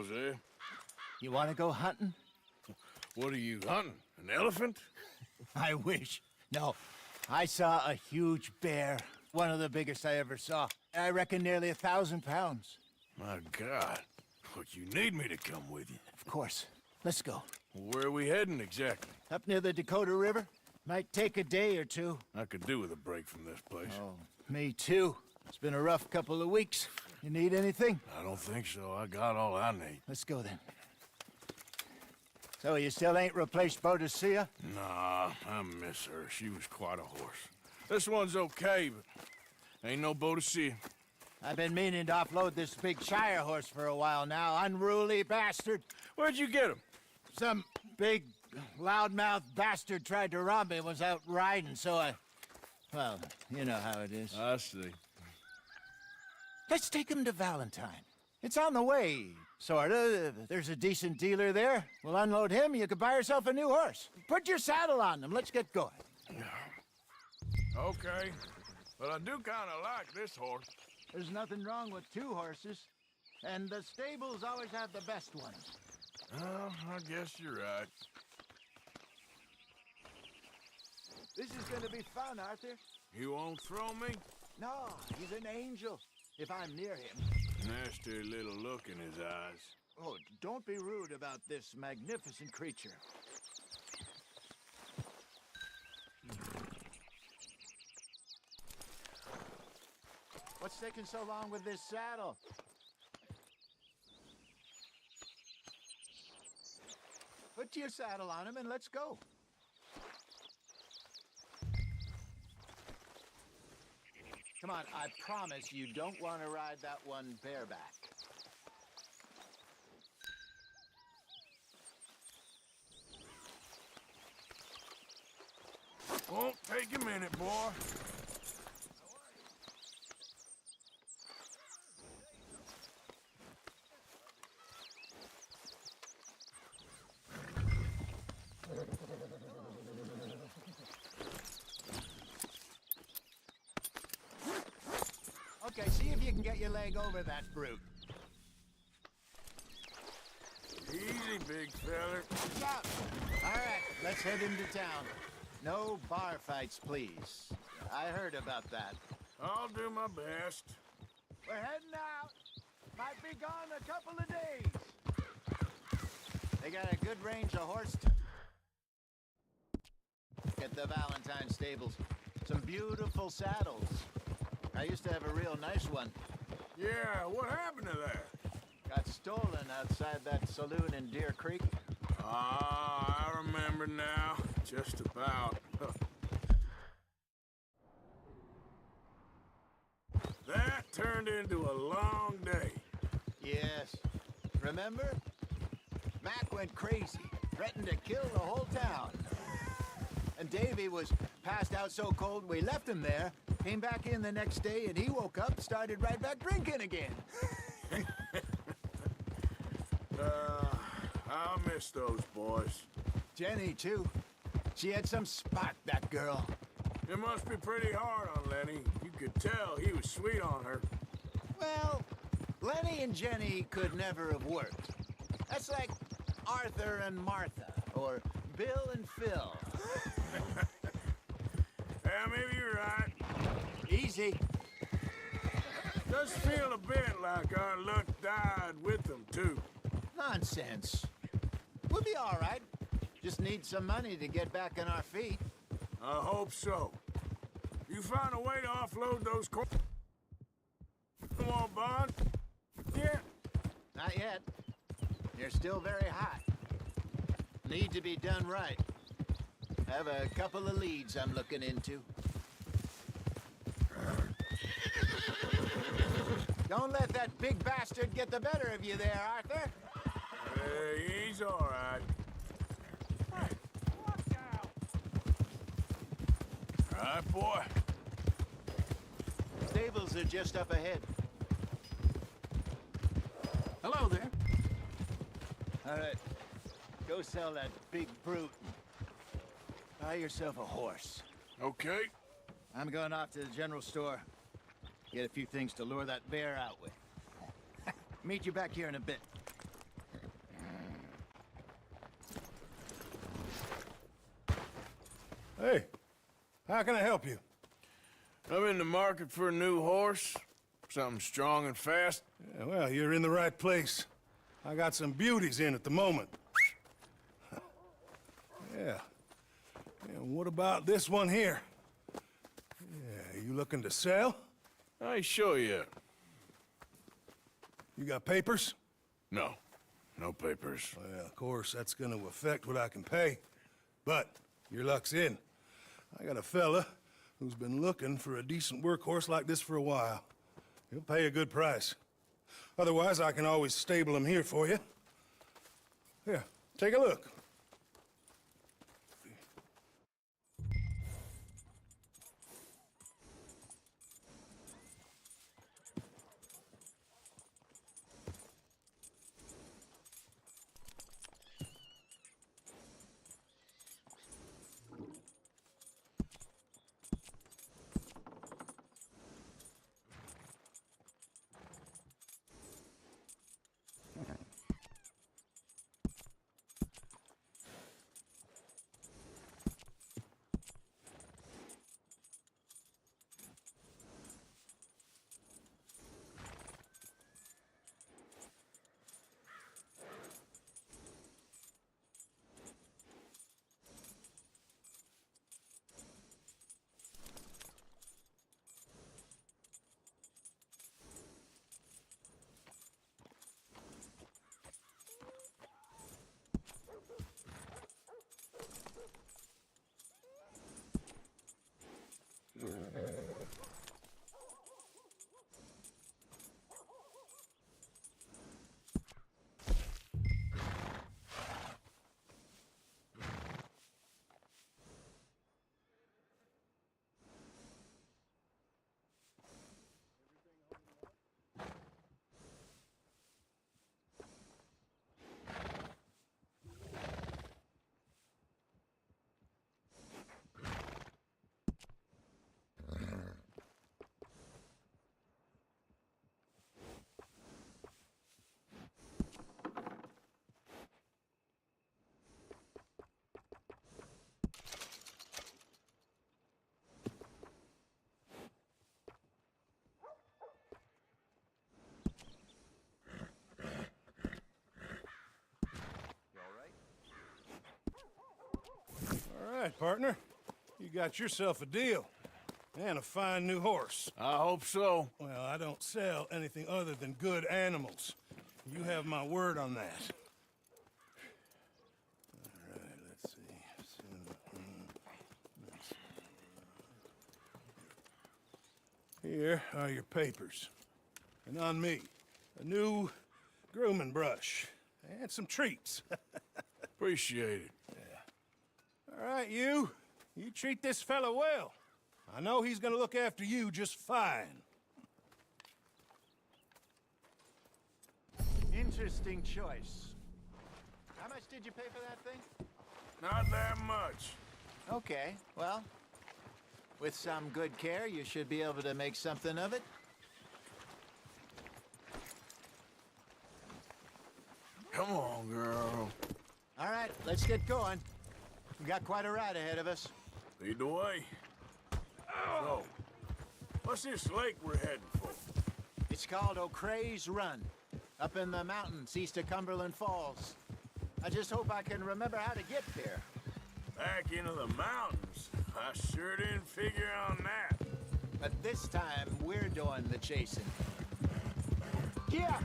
Jose. You want to go hunting? What are you hunting? An elephant? I wish. No, I saw a huge bear. One of the biggest I ever saw. I reckon nearly 1,000 pounds. My God. Look, you need me to come with you. Of course. Let's go. Where are we heading exactly? Up near the Dakota River. Might take a day or two. I could do with a break from this place. Oh, me too. It's been a rough couple of weeks. You need anything? I don't think so. I got all I need. Let's go then. So you still ain't replaced Boadicea? Nah, I miss her. She was quite a horse. This one's okay, but ain't no Boadicea. I've been meaning to offload this big Shire horse for a while now. Unruly bastard. Where'd you get him? Some big, loudmouth bastard tried to rob me, was out riding, so I... Well, you know how it is. I see. Let's take him to Valentine. It's on the way, sorta. There's a decent dealer there. We'll unload him, you could buy yourself a new horse. Put your saddle on him, let's get going. Okay, but I do kinda like this horse. There's nothing wrong with two horses, and the stables always have the best ones. Oh, I guess you're right. This is gonna be fun, Arthur. You won't throw me? No, he's an angel, if I'm near him. Nasty little look in his eyes. Oh, don't be rude about this magnificent creature. What's taking so long with this saddle? Put your saddle on him and let's go. Come on, I promise you don't want to ride that one bareback. Won't take a minute, boy. Okay, see if you can get your leg over that brute. Easy, big feller. Stop! All right, let's head into town. No bar fights, please. I heard about that. I'll do my best. We're heading out. Might be gone a couple of days. They got a good range of horse at the Valentine stables. Some beautiful saddles. I used to have a real nice one. Yeah, what happened to that? Got stolen outside that saloon in Deer Creek. Ah, I remember now. Just about. That turned into a long day. Yes. Remember? Mac went crazy, threatened to kill the whole town. And Davy was passed out so cold we left him there, came back in the next day, and he woke up, started right back drinking again. I'll miss those boys. Jenny, too. She had some spark, that girl. It must be pretty hard on Lenny. You could tell he was sweet on her. Well, Lenny and Jenny could never have worked. That's like Arthur and Martha, or Bill and Phil. Yeah, maybe you're right. Easy. Does feel a bit like our luck died with them, too. Nonsense. We'll be all right. Just need some money to get back on our feet. I hope so. You find a way to offload those Come on, Bond. Yeah. Not yet. They're still very hot. Need to be done right. Have a couple of leads I'm looking into. Don't let that big bastard get the better of you there, Arthur. He's all right. Hey, watch out! All right, boy. Stables are just up ahead. Hello there. All right. Go sell that big brute. Buy yourself a horse. Okay. I'm going off to the general store. Get a few things to lure that bear out with. Meet you back here in a bit. Hey, how can I help you? I'm in the market for a new horse. Something strong and fast. Yeah, well, you're in the right place. I got some beauties in at the moment. Yeah. And what about this one here? Yeah, you looking to sell? I ain't sure yet. You got papers? No. No papers. Well, of course, that's gonna affect what I can pay. But your luck's in. I got a fella who's been looking for a decent workhorse like this for a while. He'll pay a good price. Otherwise, I can always stable him here for you. Here, take a look. All right, partner. You got yourself a deal. And a fine new horse. I hope so. Well, I don't sell anything other than good animals. You have my word on that. All right, let's see. Here are your papers. And on me, a new grooming brush. And some treats. Appreciate it. All right, you treat this fella well. I know he's gonna look after you just fine. Interesting choice. How much did you pay for that thing? Not that much. Okay, well, with some good care, you should be able to make something of it. Come on, girl. All right, let's get going. We got quite a ride ahead of us. Lead the way. So, what's this lake we're heading for? It's called O'Creagh's Run, up in the mountains east of Cumberland Falls. I just hope I can remember how to get there. Back into the mountains? I sure didn't figure on that. But this time, we're doing the chasing. Yeah!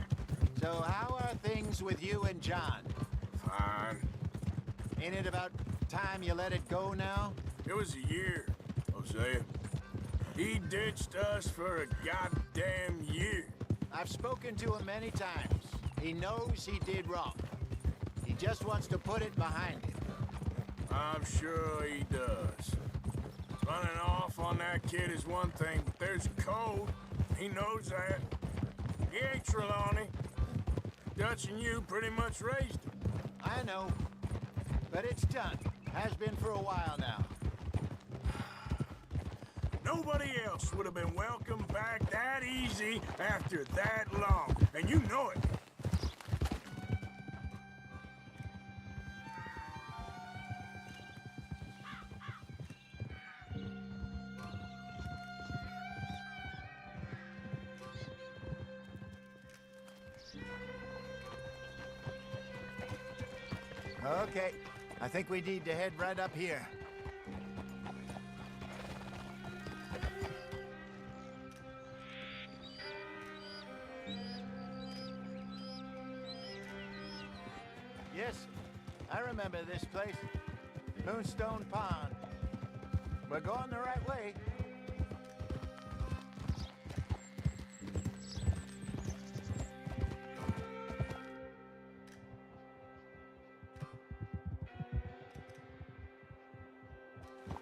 So how are things with you and John? Fine. Ain't it about time you let it go now? It was a year, Hosea. He ditched us for a goddamn year. I've spoken to him many times. He knows he did wrong. He just wants to put it behind him. I'm sure he does. Running off on that kid is one thing, but there's a code. He knows that. He ain't Trelawney. Dutch and you pretty much raised him. I know. But it's done. Has been for a while now. Nobody else would have been welcomed back that easy after that long, and you know it. Okay, I think we need to head right up here. Yes, I remember this place. Moonstone Pond. We're going the right way.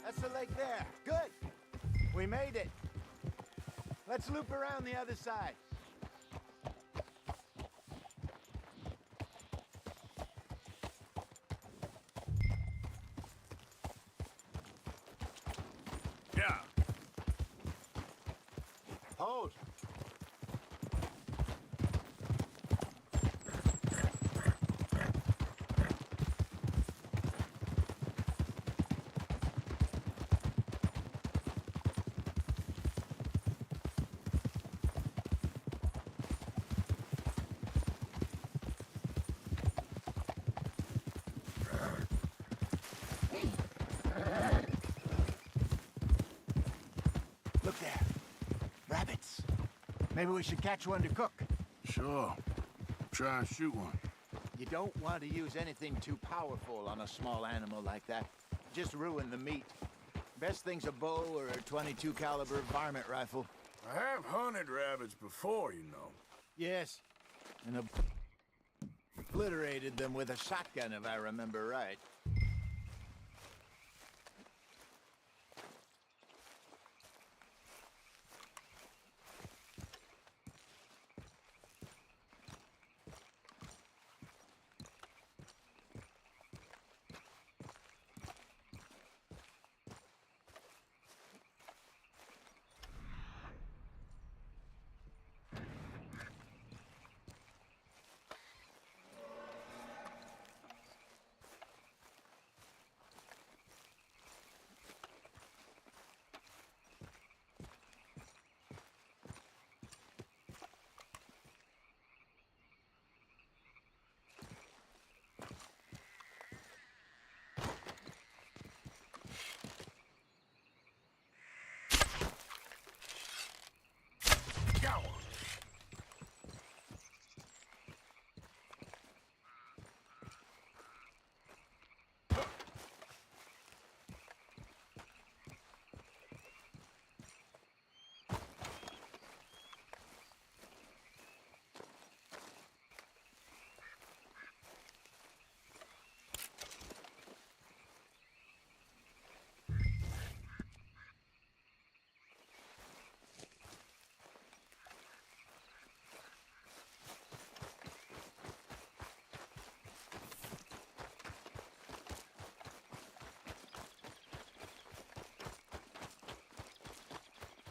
That's the lake there. Good. We made it. Let's loop around the other side. Yeah. Hold. Look there. Rabbits. Maybe we should catch one to cook. Sure. Try and shoot one. You don't want to use anything too powerful on a small animal like that. Just ruin the meat. Best thing's a bow or a .22 caliber varmint rifle. I have hunted rabbits before, you know. Yes. And obliterated them with a shotgun, if I remember right. Got one.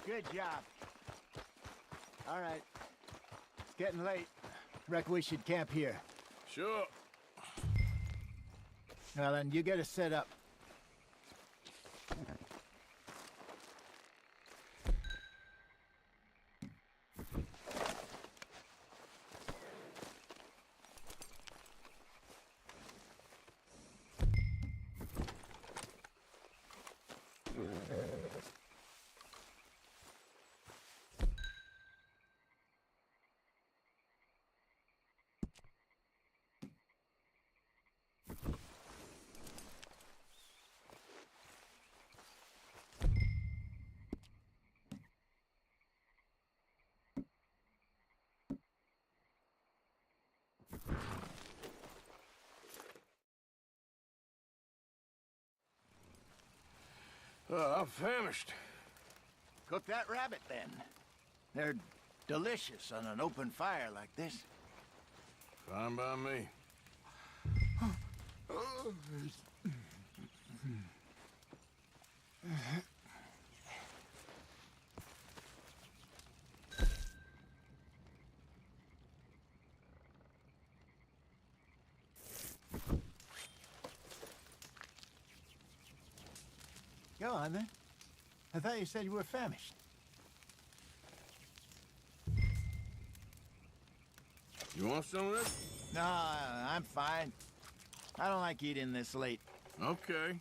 Good job. All right. It's getting late. Reckon we should camp here. Sure. Well, then, you get us set up. I'm famished. Cook that rabbit, then. They're delicious on an open fire like this. Fine by me. Go on, then. I thought you said you were famished. You want some of this? No, I'm fine. I don't like eating this late. Okay.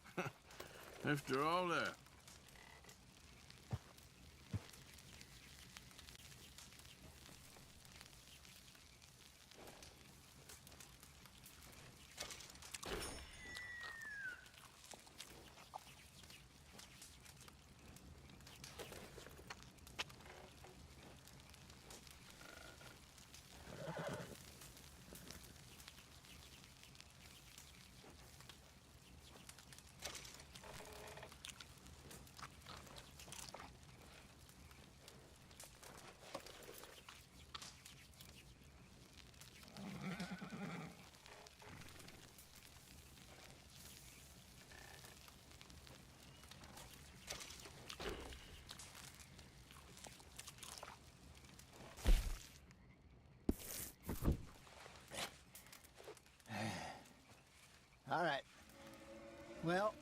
After all that. All right. Well,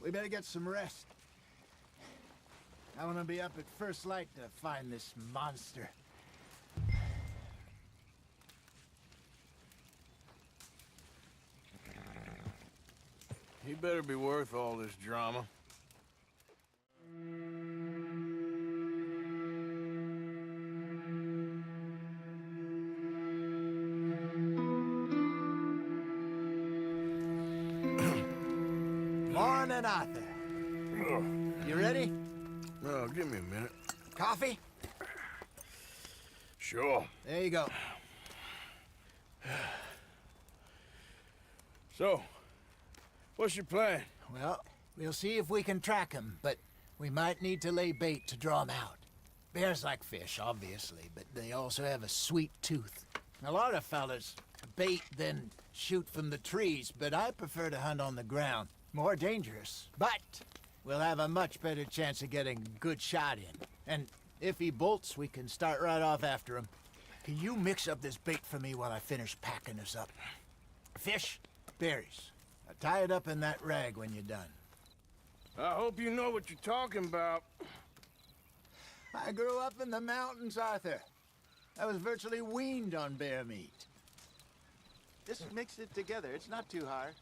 we better get some rest. I want to be up at first light to find this monster. He better be worth all this drama. Morning, Arthur. You ready? Oh, give me a minute. Coffee? Sure. There you go. So, what's your plan? Well, we'll see if we can track him, but we might need to lay bait to draw him out. Bears like fish, obviously, but they also have a sweet tooth. A lot of fellas bait, then shoot from the trees, but I prefer to hunt on the ground. More dangerous, but we'll have a much better chance of getting a good shot in. And if he bolts, we can start right off after him. Can you mix up this bait for me while I finish packing this up? Fish, berries. Tie it up in that rag when you're done. I hope you know what you're talking about. I grew up in the mountains, Arthur. I was virtually weaned on bear meat. Just mix it together. It's not too hard.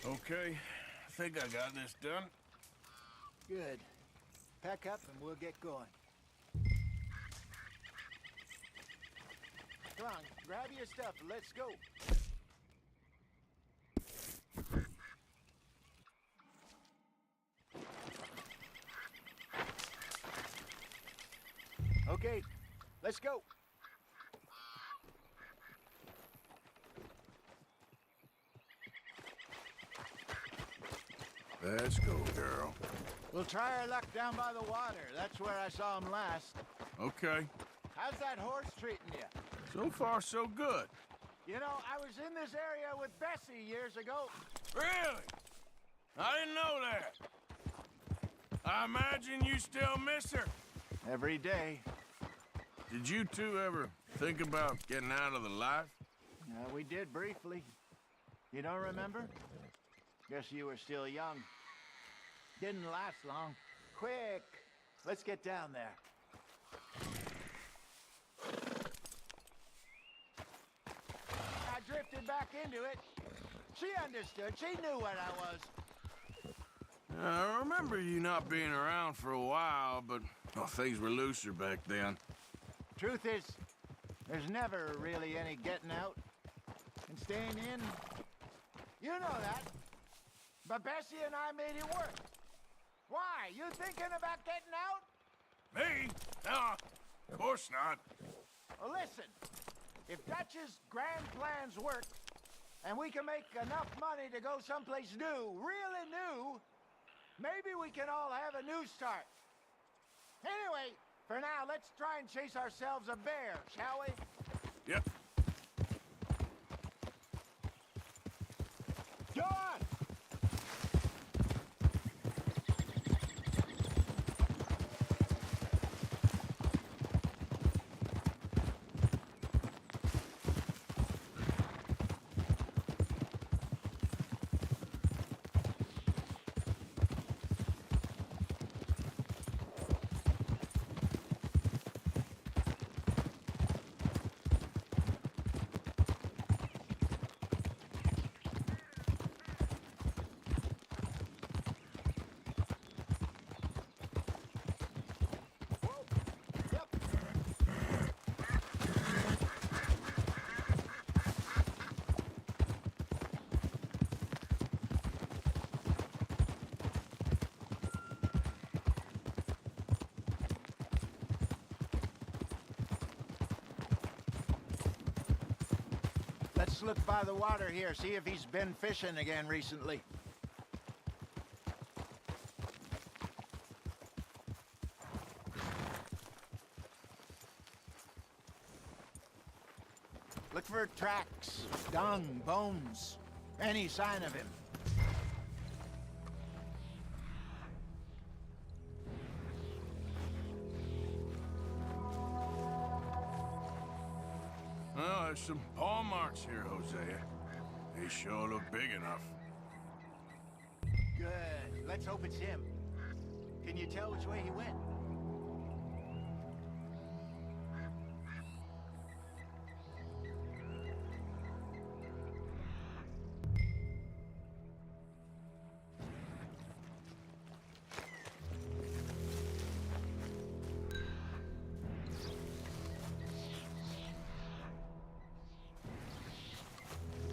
Okay, I think I got this done. Good. Pack up and we'll get going. Come on, grab your stuff and let's go. Okay, let's go. Let's go, girl. We'll try our luck down by the water. That's where I saw him last. Okay. How's that horse treating you? So far, so good. You know, I was in this area with Bessie years ago. Really? I didn't know that. I imagine you still miss her. Every day. Did you two ever think about getting out of the life? We did briefly. You don't remember? Guess you were still young. Didn't last long. quick. Let's get down there. I drifted back into it. She understood. She knew what I was. I remember you not being around for a while, but well, things were looser back then. Truth is, there's never really any getting out and staying in. You know that. But Bessie and I made it work. Why? You thinking about getting out? Me? No, of course not. Well, listen. If Dutch's grand plans work, and we can make enough money to go someplace new, really new, maybe we can all have a new start. Anyway, for now, let's try and chase ourselves a bear, shall we? Yep. Go on! Let's look by the water here, see if he's been fishing again recently. Look for tracks, dung, bones, any sign of him. Well, there's some paw marks here, Hosea. They sure look big enough. Good. Let's hope it's him. Can you tell which way he went?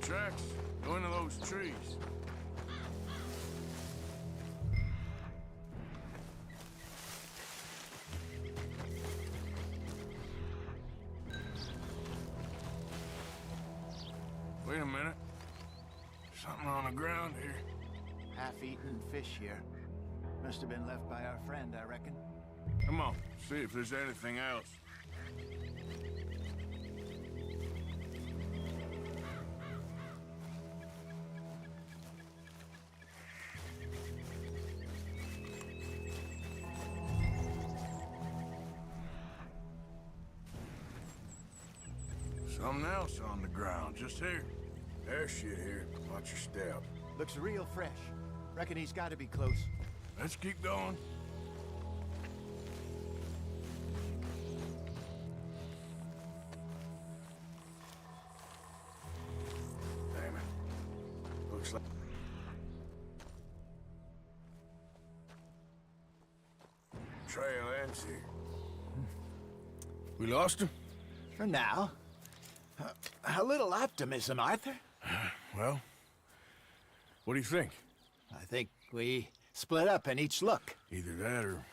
Tracks going to those trees. Wait a minute. Something on the ground here. Half-eaten fish here. Must have been left by our friend, I reckon. Come on, see if there's anything else. Something else on the ground, just here. There's shit here. Watch your step. Looks real fresh. Reckon he's got to be close. Let's keep going. Damn it. Looks like... Trail ends here. We lost him? For now. A little optimism, Arthur. Well, what do you think? I think we split up and each look. Either that or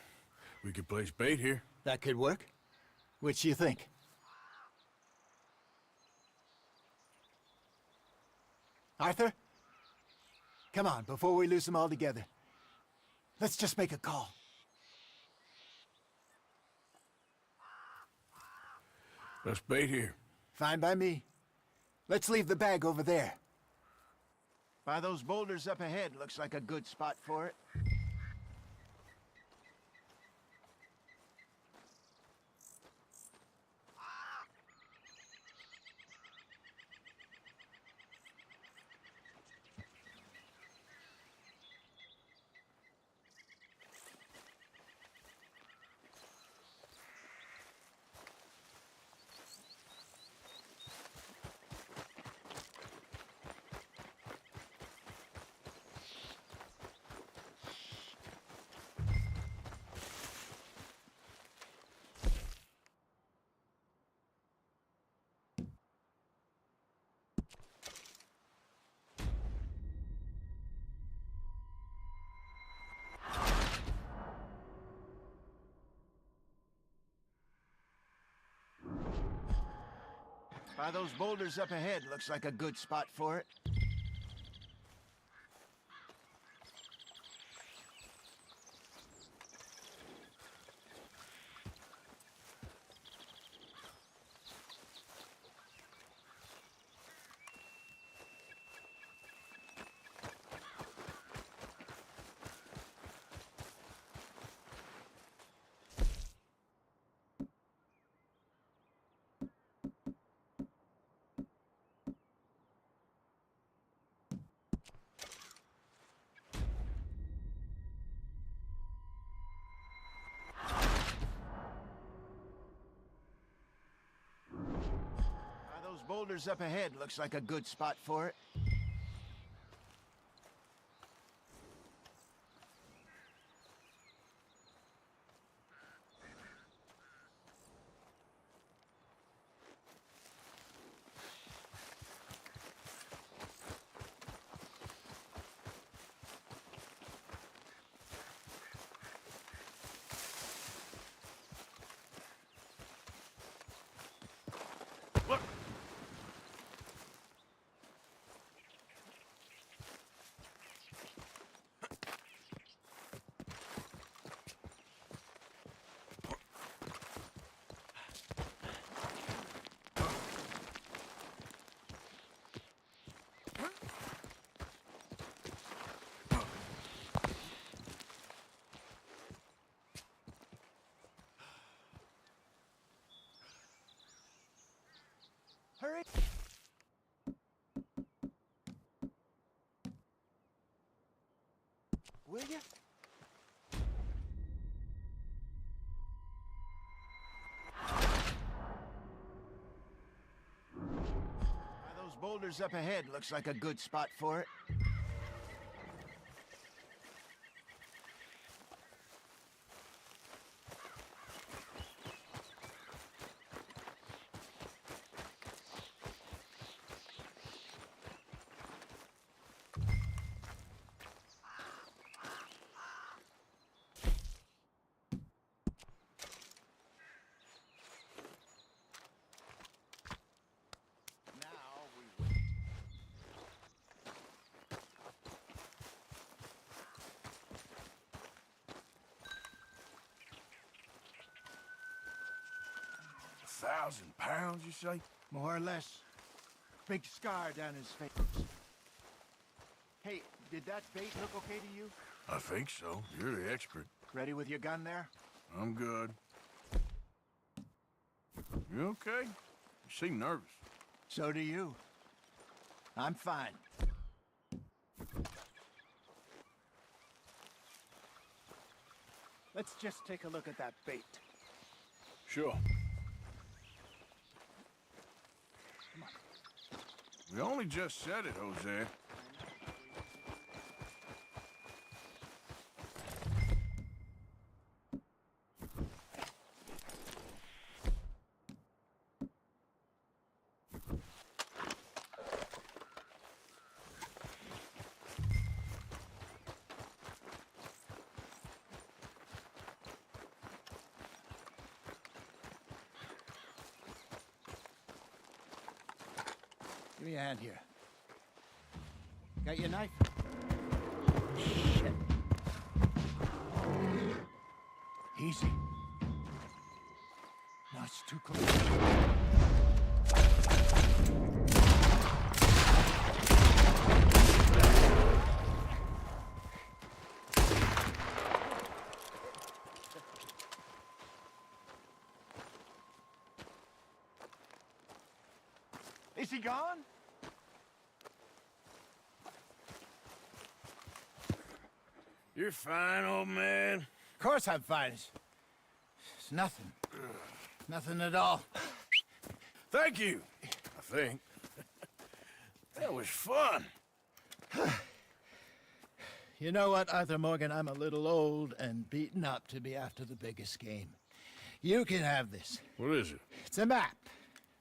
we could place bait here. That could work. Which do you think? Arthur? Come on, before we lose them all together. Let's just make a call. Let's bait here. Fine by me. Let's leave the bag over there. By those boulders up ahead, looks like a good spot for it. By those boulders up ahead, looks like a good spot for it. Those boulders up ahead looks like a good spot for it. Look! Hurry! Will you? Those boulders up ahead looks like a good spot for it. Now we wait. £1,000, you say? More or less. Big scar down his face. Hey, did that bait look okay to you? I think so. You're the expert. Ready with your gun there? I'm good. You okay? You seem nervous. So do you. I'm fine. Let's just take a look at that bait. Sure. We only just said it, Jose. Give me a hand here. Got your knife? Shit. Easy. No, it's too close. Is he gone? You're fine, old man. Of course I'm fine. It's nothing. Nothing at all. Thank you, I think. That was fun. You know what, Arthur Morgan? I'm a little old and beaten up to be after the biggest game. You can have this. What is it? It's a map.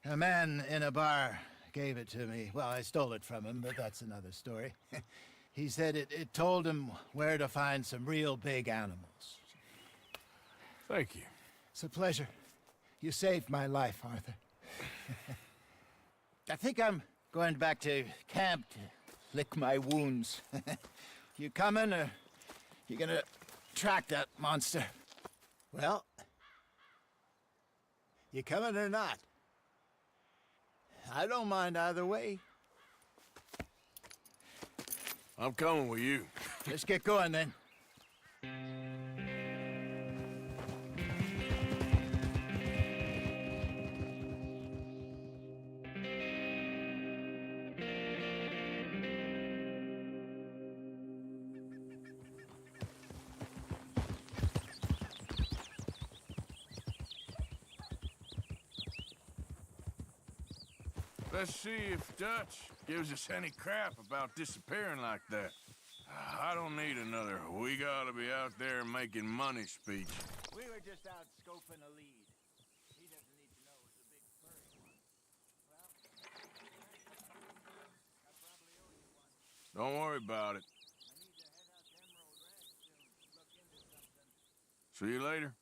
A man in a bar gave it to me. Well, I stole it from him, but that's another story. He said it told him where to find some real big animals. Thank you. It's a pleasure. You saved my life, Arthur. I think I'm going back to camp to lick my wounds. You coming, or you gonna track that monster? Well, you coming or not? I don't mind either way. I'm coming with you. Let's get going then. Let's see if Dutch gives us any crap about disappearing like that. I don't need another "we gotta be out there making money" speech. We were just out scoping a lead. He doesn't need to know it's a big furry one. Well, I probably owe you one. Don't worry about it. I need to head out to Emerald Ranch soon. Look into something. See you later.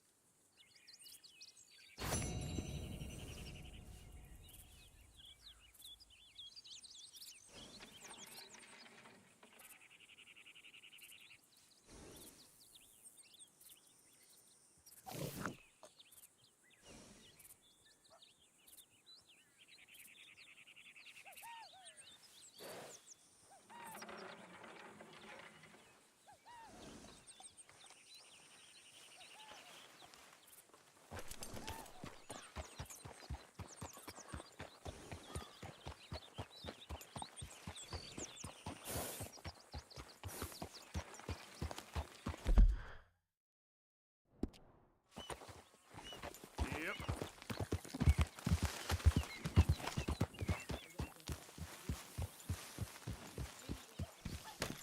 Yep.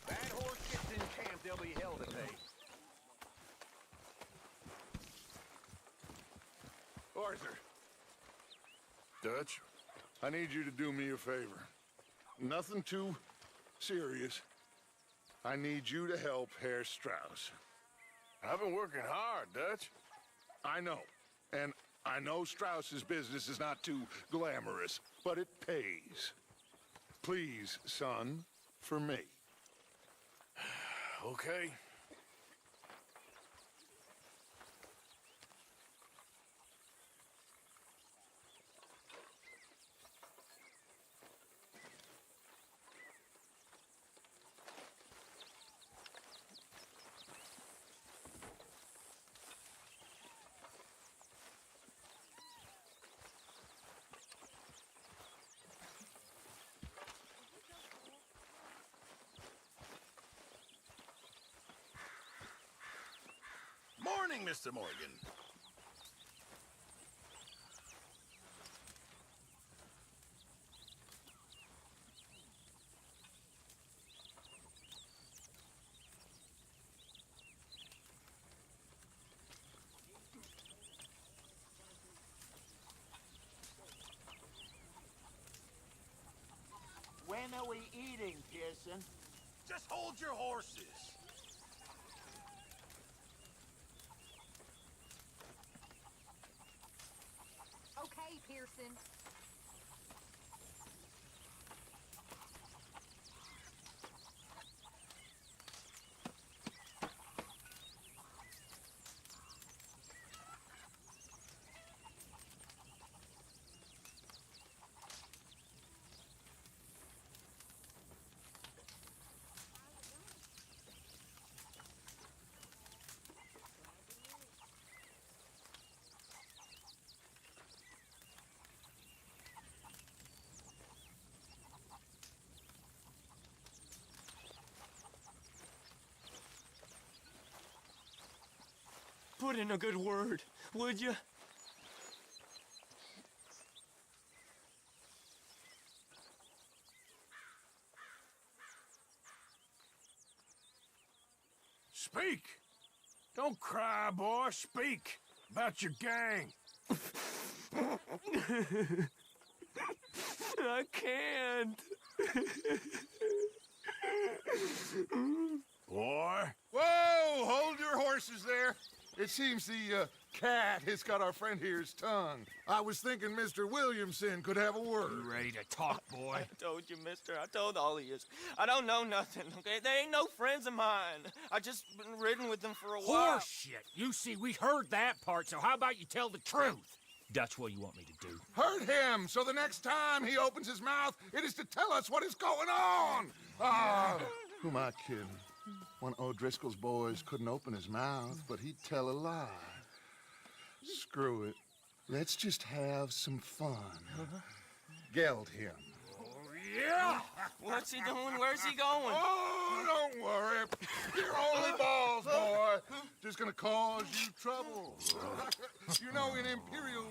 That horse gets in camp, there'll be hell to pay. Arthur. Dutch, I need you to do me a favor. Nothing too serious. I need you to help Herr Strauss. I've been working hard, Dutch. I know. And I know Strauss's business is not too glamorous, but it pays. Please, son, for me. Okay. Morning, Mr. Morgan. When are we eating, Pearson? Just hold your horses. Okay, Pearson. Put in a good word, would you? Speak! Don't cry, boy. Speak about your gang. I can't. Boy. Whoa! Hold your horses there. It seems the cat has got our friend here's tongue. I was thinking Mr. Williamson could have a word. You ready to talk, boy? I told you, mister. I told all of you. I don't know nothing, okay? They ain't no friends of mine. I just been riding with them for a while. Horseshit. You see, we heard that part, so how about you tell the truth? That's what you want me to do. Hurt him, so the next time he opens his mouth, it is to tell us what is going on. Who am I kidding? One of O'Driscoll's boys couldn't open his mouth, but he'd tell a lie. Screw it. Let's just have some fun. Geld him. Yeah! What's he doing? Where's he going? Oh, don't worry. You're only balls, boy. Just gonna cause you trouble. You know, in Imperial...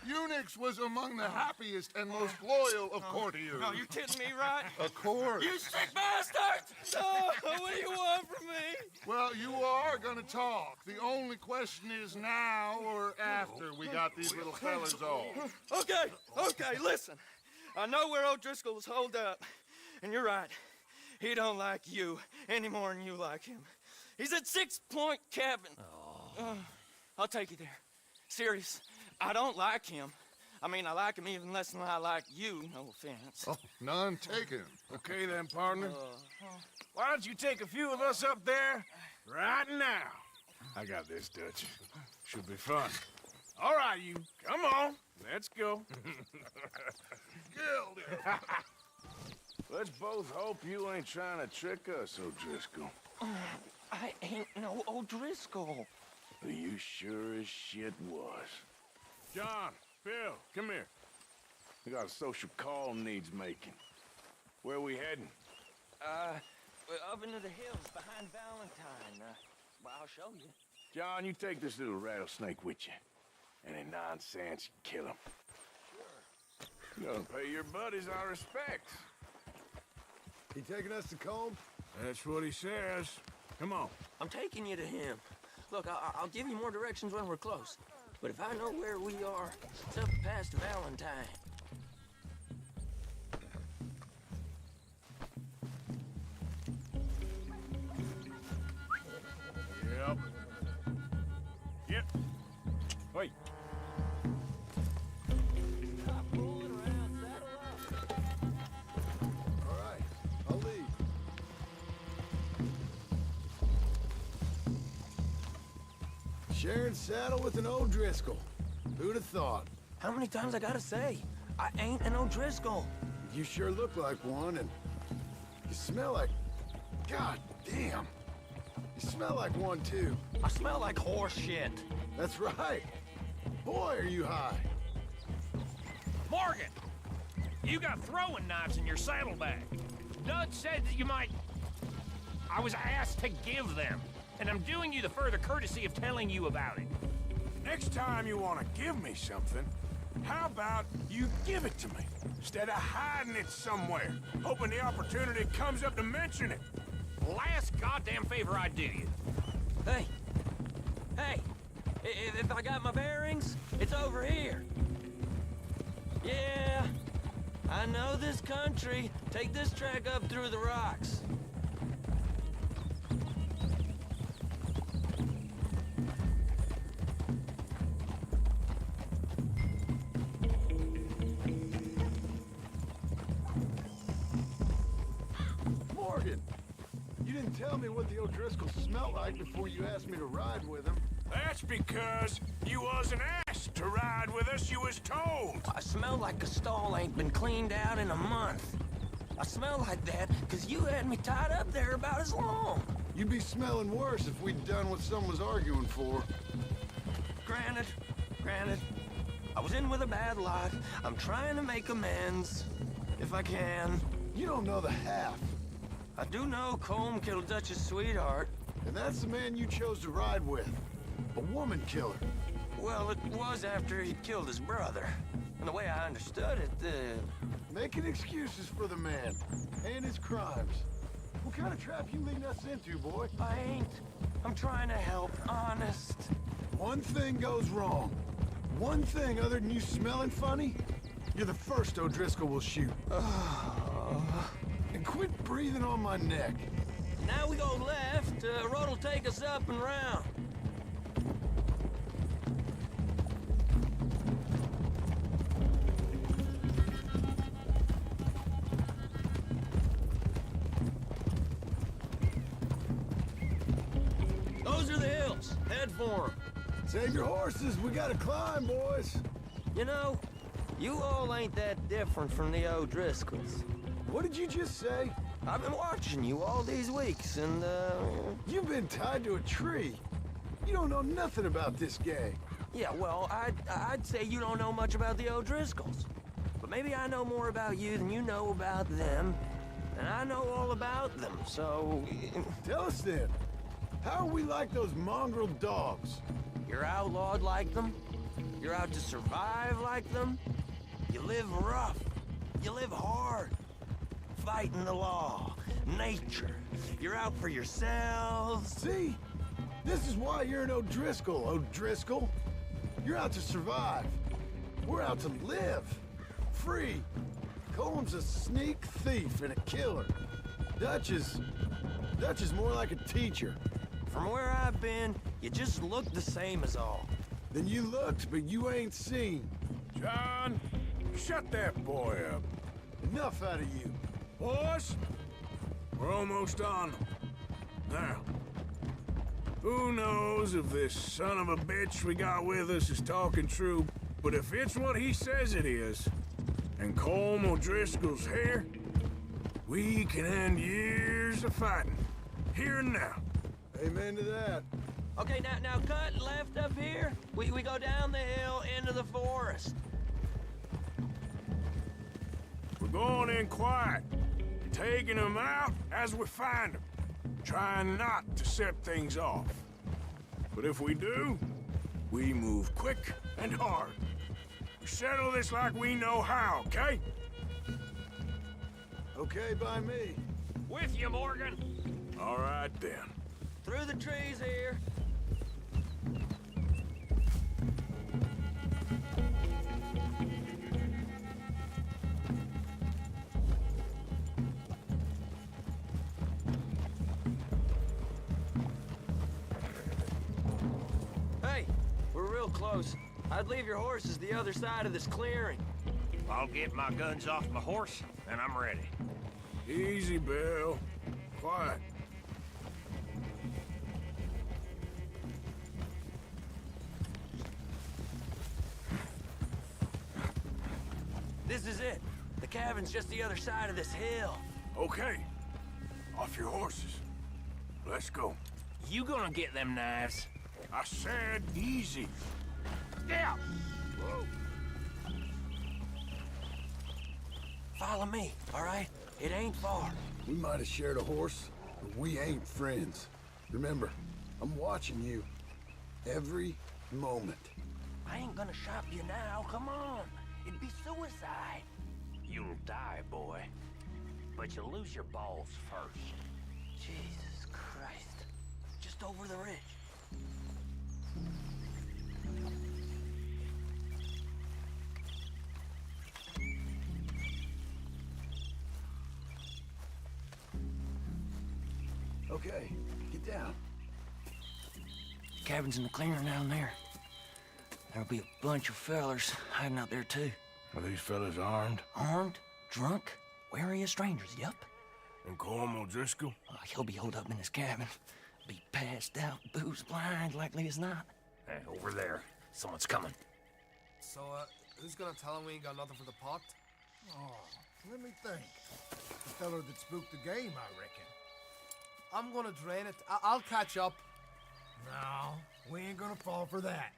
Eunuchs was among the happiest and most loyal of courtiers. No, you kidding me, right? Of course. You sick bastard! Oh, what do you want from me? Well, you are gonna talk. The only question is now or after we got these little fellas off. Okay, listen. I know where O'Driscoll's holed up, and you're right. He don't like you any more than you like him. He's at 6 Point Cabin. I'll take you there. Serious. I don't like him. I mean, I like him even less than I like you, no offense. Oh, none taken. Okay then, partner. Why don't you take a few of us up there right now? I got this, Dutch. Should be fun. All right, you. Come on. Let's go. Gilded. Let's both hope you ain't trying to trick us, O'Driscoll. I ain't no O'Driscoll. You sure as shit was. John, Phil, come here. We got a social call needs making. Where we heading? Up into the hills behind Valentine. Well, I'll show you. John, you take this little rattlesnake with you. Any nonsense, you kill him. Sure. You're gonna pay your buddies our respects. He taking us to Combe? That's what he says. Come on. I'm taking you to him. Look, I'll give you more directions when we're close. But if I know where we are, it's up past Valentine. Yep. Wait. Stop fooling around, saddle up. All right, I'll lead. Sharing saddle with an O'Driscoll. Who'd have thought? How many times I gotta say? I ain't an O'Driscoll. You sure look like one, and you smell like... God damn. You smell like one, too. I smell like horse shit. That's right. Boy, are you high. Morgan! You got throwing knives in your saddlebag. Dud said that you might... I was asked to give them, and I'm doing you the further courtesy of telling you about it. Next time you want to give me something, how about you give it to me, instead of hiding it somewhere, hoping the opportunity comes up to mention it? Last goddamn favor I do you. Hey! Hey! If I got my bearings, it's over here. Yeah, I I know this country. Take this track up through the rocks. Morgan, you didn't tell me what the O'Driscolls smelled like before you asked me to ride with them. That's because you wasn't asked to ride with us, you was told. I smell like a stall ain't been cleaned out in a month. I smell like that because you had me tied up there about as long. You'd be smelling worse if we'd done what someone was arguing for. Granted. I was in with a bad lot. I'm trying to make amends, if I can. You don't know the half. I do know Colm killed Dutch's sweetheart. And that's the man you chose to ride with. A woman killer. Well, it was after he killed his brother. And the way I understood it, Making excuses for the man and his crimes. What kind of trap you leading us into, boy? I ain't. I'm trying to help, honest. One thing goes wrong. One thing other than you smelling funny, you're the first O'Driscoll will shoot. And quit breathing on my neck. Now we go left. Road'll take us up and round. Those are the hills. Head for 'em. Save your horses, we gotta climb, boys. You know, you all ain't that different from the O'Driscolls. What did you just say? I've been watching you all these weeks, and, You've been tied to a tree. You don't know nothing about this gang. yeah, well, I'd say you don't know much about the O'Driscolls. But maybe I know more about you than you know about them. And I know all about them, so... Tell us then, how are we like those mongrel dogs? You're outlawed like them. You're out to survive like them. You live rough. You live hard. Fighting the law, nature. You're out for yourselves. See? This is why you're an O'Driscoll, O'Driscoll. You're out to survive. We're out to live. Free. Colm's a sneak thief and a killer. Dutch is more like a teacher. From where I've been, you just look the same as all. Then you looked, but you ain't seen. John, shut that boy up. Enough out of you. Boys, we're almost on them. Now, who knows if this son of a bitch we got with us is talking true, but if it's what he says it is, and Colm O'Driscoll's here, we can end years of fighting, here and now. Amen to that. Okay, now cut left up here. We go down the hill into the forest. We're going in quiet, taking them out as we find them, trying not to set things off. But if we do, we move quick and hard. We settle this like we know how, okay? Okay by me. With you, Morgan. All right, then. Through the trees here. Hey, we're real close. I'd leave your horses the other side of this clearing. I'll get my guns off my horse, and I'm ready. Easy, Bill. Quiet. This is it. The cabin's just the other side of this hill. Okay. Off your horses. Let's go. You gonna get them knives? I said easy. Yeah! Follow me, all right? It ain't far. We might have shared a horse, but we ain't friends. Remember, I'm watching you. Every moment. I ain't gonna shop you now, come on. It'd be suicide. You'll die, boy. But you'll lose your balls first. Jesus Christ. Just over the ridge. Okay, get down. Cabin's in the clearing down there. There'll be a bunch of fellers hiding out there, too. Are these fellas armed? Armed, drunk, wary of strangers, yup. And Colm O'Driscoll? He'll be holed up in his cabin. Be passed out, booze blind, likely as not. Hey, over there. Someone's coming. So, who's gonna tell him we ain't got nothing for the pot? Oh, let me think. The fella that spooked the game, I reckon. I'm gonna drain it. I'll catch up. No, we ain't gonna fall for that.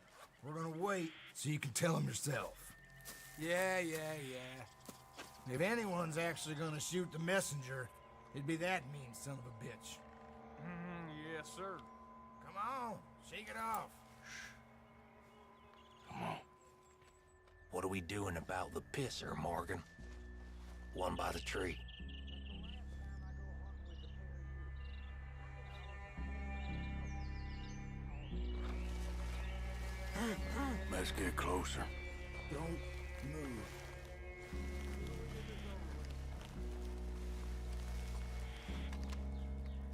We're gonna wait so you can tell him yourself. Yeah. If anyone's actually gonna shoot the messenger, it'd be that mean son of a bitch. Yes, sir. Come on, shake it off. What are we doing about the pisser, Morgan? One by the tree. Let's get closer. Don't move.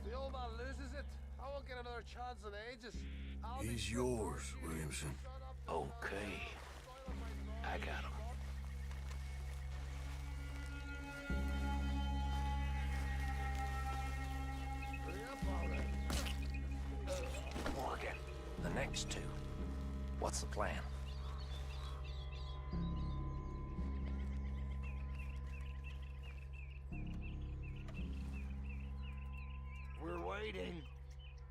The old man loses it. I won't get another chance in ages. He's yours, Williamson. Okay. I got him. Morgan, the next two. What's the plan? We're waiting.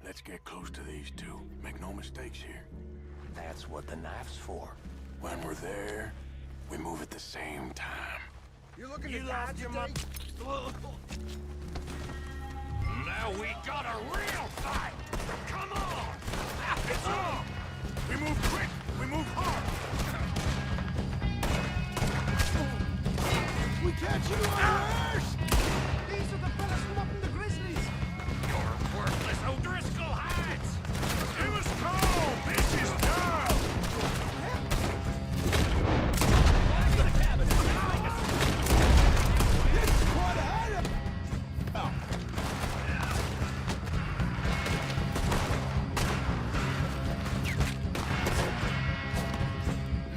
Let's get close to these two. Make no mistakes here. That's what the knife's for. When we're there, we move at the same time. You looking to dodge your mom? Now we got a real fight! Come on! It's on! We move quick! We move hard! We catch you unawares! These are the fellas from up in the Grizzlies. You're worthless O'Driscoll hides! Give us call! This is done! Back to the cabin! It's quite a hideout! Oh.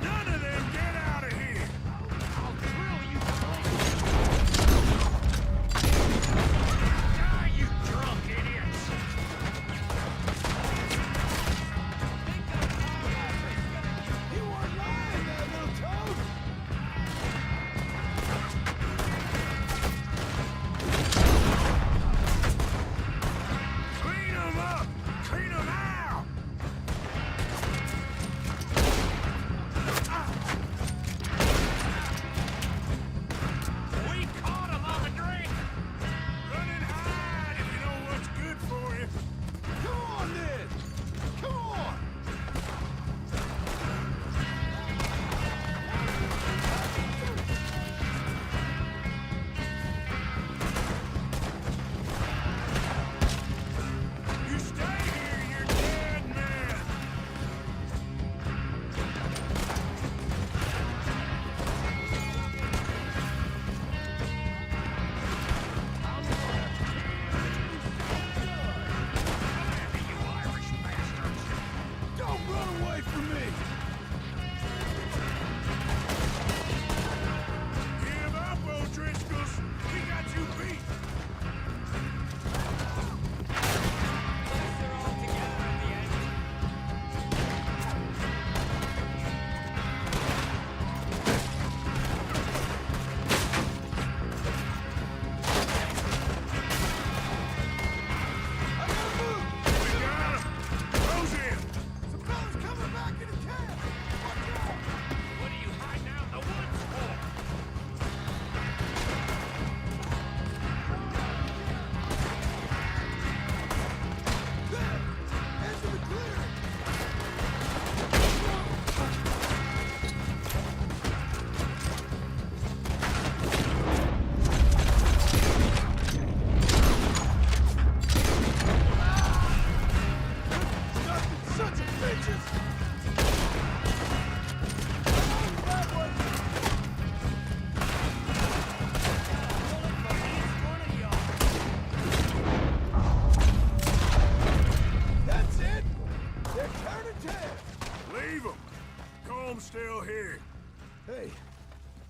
None of them get out of here! I'll drill you!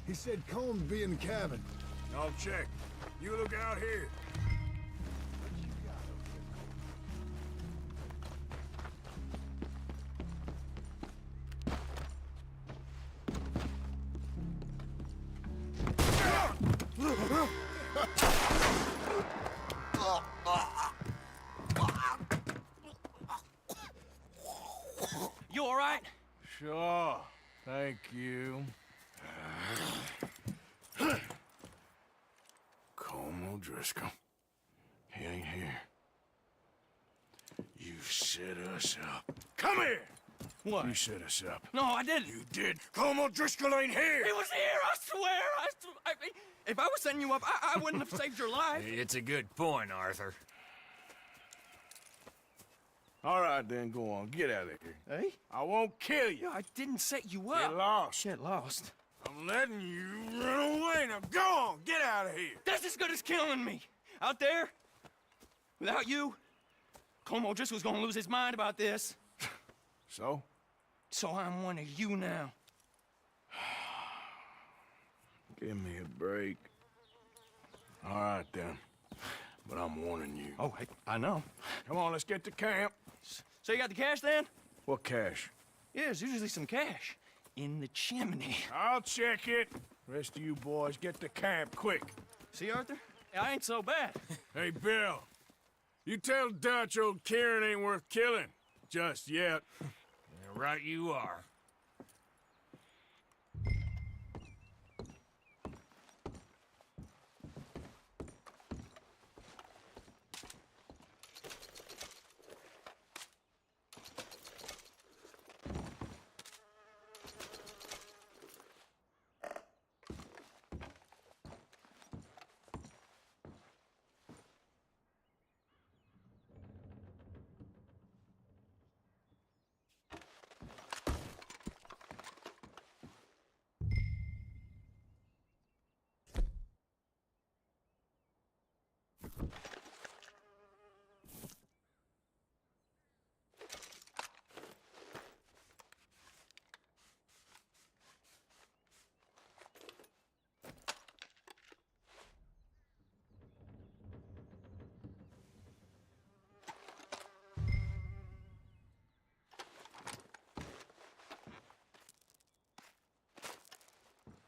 He said Combs be in the cabin. I'll check. You look out here. You all right? Sure. Thank you. Colm O'Driscoll. He ain't here. You set us up. Come here! What? You set us up. No, I didn't. You did. Colm O'Driscoll ain't here! He was here, I swear. If I was setting you up, I wouldn't have saved your life. It's a good point, Arthur. All right, then, go on. Get out of here. Hey? I won't kill you. I didn't set you up. Get lost. Shit, lost. I'm letting you run away. Now go on. Get out of here. That's as good as killing me. Out there, without you, Colm O'Driscoll's gonna lose his mind about this. So? So I'm one of you now. Give me a break. All right, then. But I'm warning you. Oh, I know. Come on, let's get to camp. So you got the cash then? What cash? Yeah, there's usually some cash in the chimney. I'll check it. Rest of you boys, get to camp, quick. See, Arthur? I ain't so bad. Hey, Bill. You tell Dutch old Kieran ain't worth killing. Just yet. Yeah, right you are.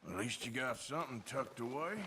At least you got something tucked away.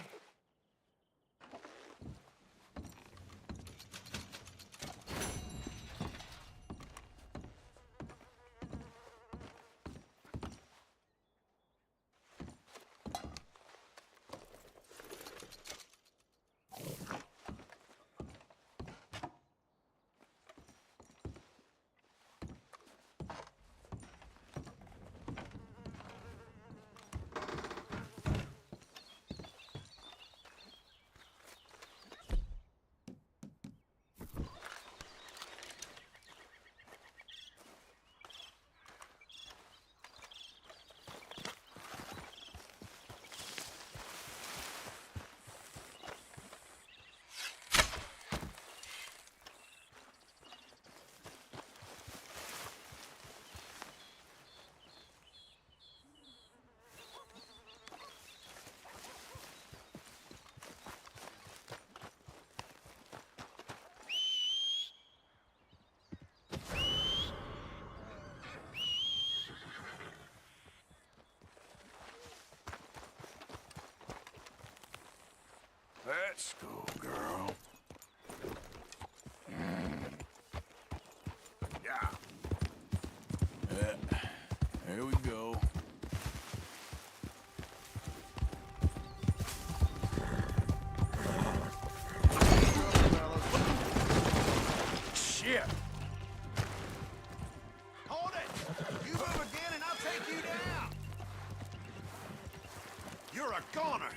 Let's go, girl. Yeah. There we go. Shit! Hold it! You move again and I'll take you down! You're a goner!